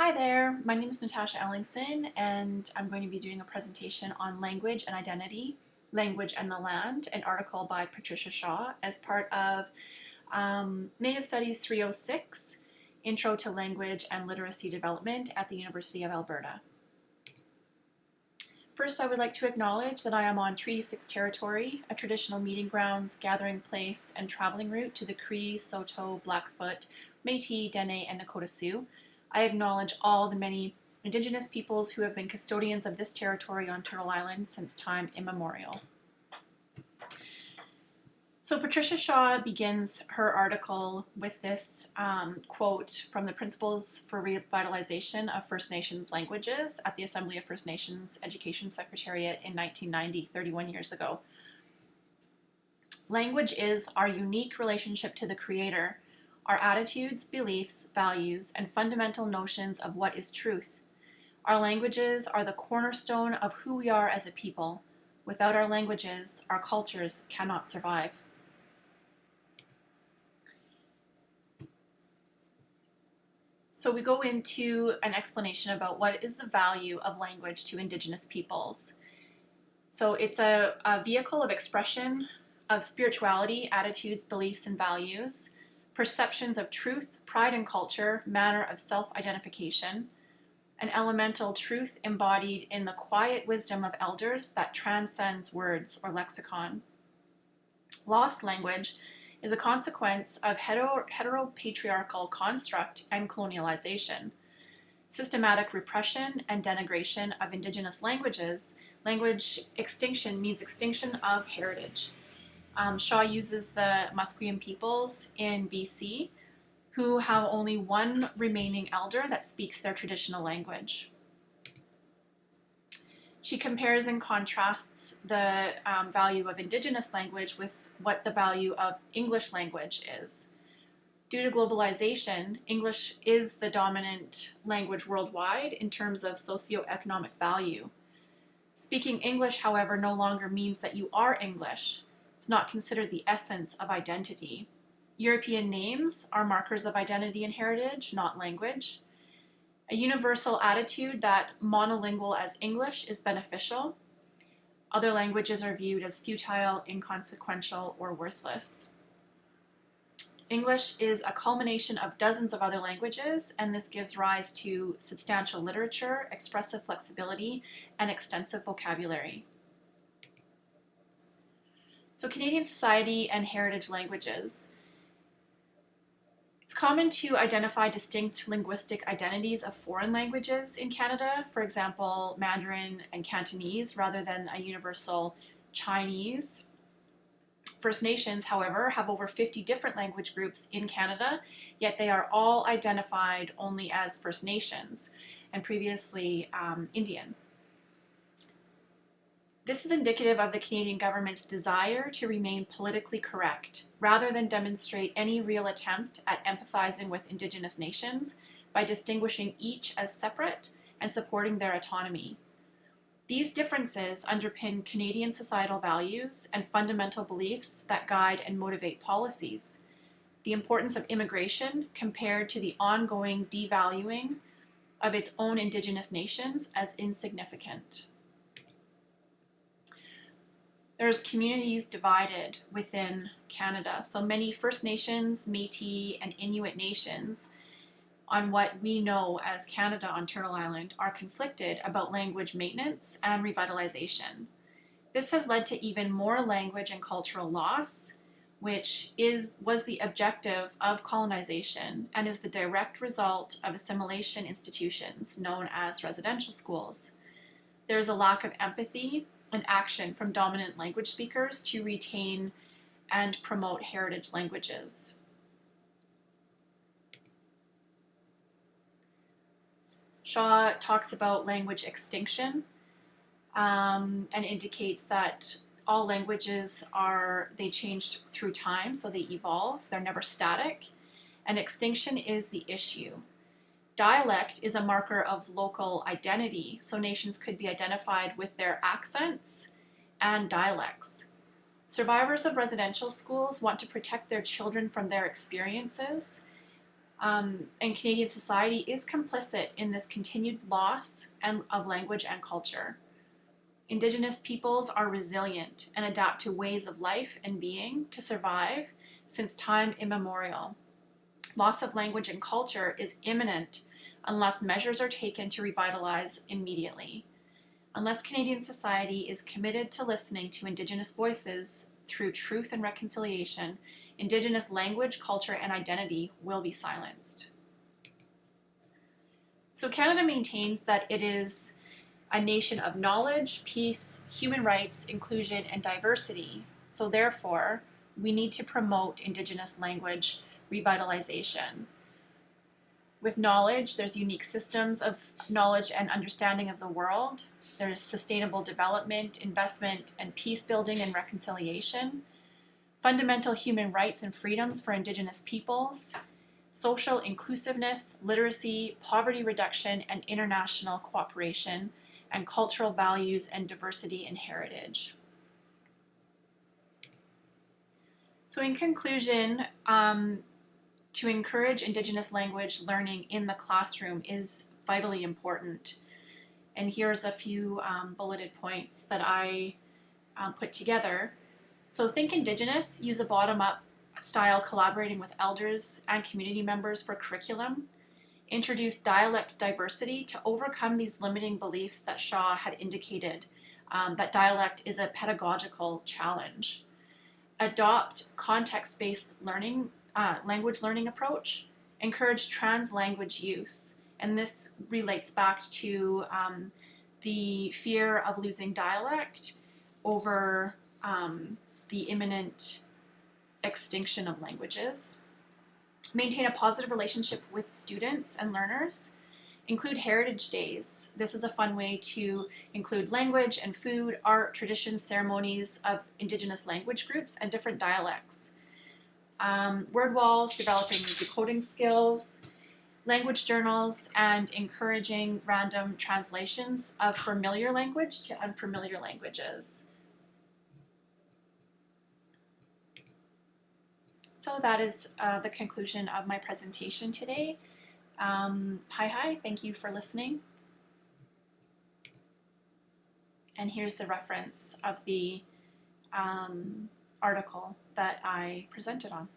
Hi there, my name is McKellar-Ellingson, and I'm going to be doing a presentation on language and identity, language and the land, an article by Patricia Shaw as part of Native Studies 306, Intro to Language and Literacy Development at the University of Alberta. First, I would like to acknowledge that I am on Treaty 6 territory, a traditional meeting grounds, gathering place, and traveling route to the Cree, Saulteaux, Blackfoot, Métis, Dene, and Nakota Sioux. I acknowledge all the many Indigenous peoples who have been custodians of this territory on Turtle Island since time immemorial. So Patricia Shaw begins her article with this quote from the Principles for Revitalization of First Nations Languages at the Assembly of First Nations Education Secretariat in 1990, 31 years ago. Language is our unique relationship to the Creator, our attitudes, beliefs, values, and fundamental notions of what is truth. Our languages are the cornerstone of who we are as a people. Without our languages, our cultures cannot survive. So we go into an explanation about what is the value of language to Indigenous peoples. So it's a vehicle of expression of spirituality, attitudes, beliefs, and values, perceptions of truth, pride and culture, manner of self-identification, an elemental truth embodied in the quiet wisdom of elders that transcends words or lexicon. Lost language is a consequence of heteropatriarchal construct and colonialization. Systematic repression and denigration of Indigenous languages. Language extinction means extinction of heritage. Shaw uses the Musqueam peoples in BC who have only one remaining elder that speaks their traditional language. She compares and contrasts the value of Indigenous language with what the value of English language is. Due to globalization, English is the dominant language worldwide in terms of socioeconomic value. Speaking English, however, no longer means that you are English. It's not considered the essence of identity. European names are markers of identity and heritage, not language. A universal attitude that monolingual as English is beneficial. Other languages are viewed as futile, inconsequential, or worthless. English is a culmination of dozens of other languages, and this gives rise to substantial literature, expressive flexibility, and extensive vocabulary. So Canadian society and heritage languages. It's common to identify distinct linguistic identities of foreign languages in Canada, for example, Mandarin and Cantonese, rather than a universal Chinese. First Nations, however, have over 50 different language groups in Canada, yet they are all identified only as First Nations and previously Indian. This is indicative of the Canadian government's desire to remain politically correct, rather than demonstrate any real attempt at empathizing with Indigenous nations by distinguishing each as separate and supporting their autonomy. These differences underpin Canadian societal values and fundamental beliefs that guide and motivate policies. The importance of immigration compared to the ongoing devaluing of its own Indigenous nations as insignificant. There's communities divided within Canada. So many First Nations, Métis, and Inuit nations on what we know as Canada on Turtle Island are conflicted about language maintenance and revitalization. This has led to even more language and cultural loss, which was the objective of colonization and is the direct result of assimilation institutions known as residential schools. There's a lack of empathy and action from dominant language speakers to retain and promote heritage languages. Shaw talks about language extinction and indicates that all languages they change through time, so they evolve, they're never static, and extinction is the issue. Dialect is a marker of local identity, so nations could be identified with their accents and dialects. Survivors of residential schools want to protect their children from their experiences And Canadian society is complicit in this continued loss of language and culture. Indigenous peoples are resilient and adapt to ways of life and being to survive since time immemorial. Loss of language and culture is imminent unless measures are taken to revitalize immediately. Unless Canadian society is committed to listening to Indigenous voices through truth and reconciliation, Indigenous language, culture, and identity will be silenced. So Canada maintains that it is a nation of knowledge, peace, human rights, inclusion, and diversity. So therefore, we need to promote Indigenous language revitalization. With knowledge, there's unique systems of knowledge and understanding of the world. There's sustainable development, investment, and peace building and reconciliation. Fundamental human rights and freedoms for Indigenous peoples. Social inclusiveness, literacy, poverty reduction, and international cooperation, and cultural values and diversity and heritage. So in conclusion, to encourage Indigenous language learning in the classroom is vitally important. And here's a few bulleted points that I put together. So think Indigenous, use a bottom-up style collaborating with elders and community members for curriculum. Introduce dialect diversity to overcome these limiting beliefs that Shaw had indicated, that dialect is a pedagogical challenge. Adopt context-based learning, language learning approach. Encourage trans-language use. And this relates back to the fear of losing dialect over the imminent extinction of languages. Maintain a positive relationship with students and learners. Include heritage days. This is a fun way to include language and food, art, traditions, ceremonies of Indigenous language groups and different dialects. Word walls, developing decoding skills, language journals, and encouraging random translations of familiar language to unfamiliar languages. So that is the conclusion of my presentation today. Hi, thank you for listening. And here's the reference of the article that I presented on.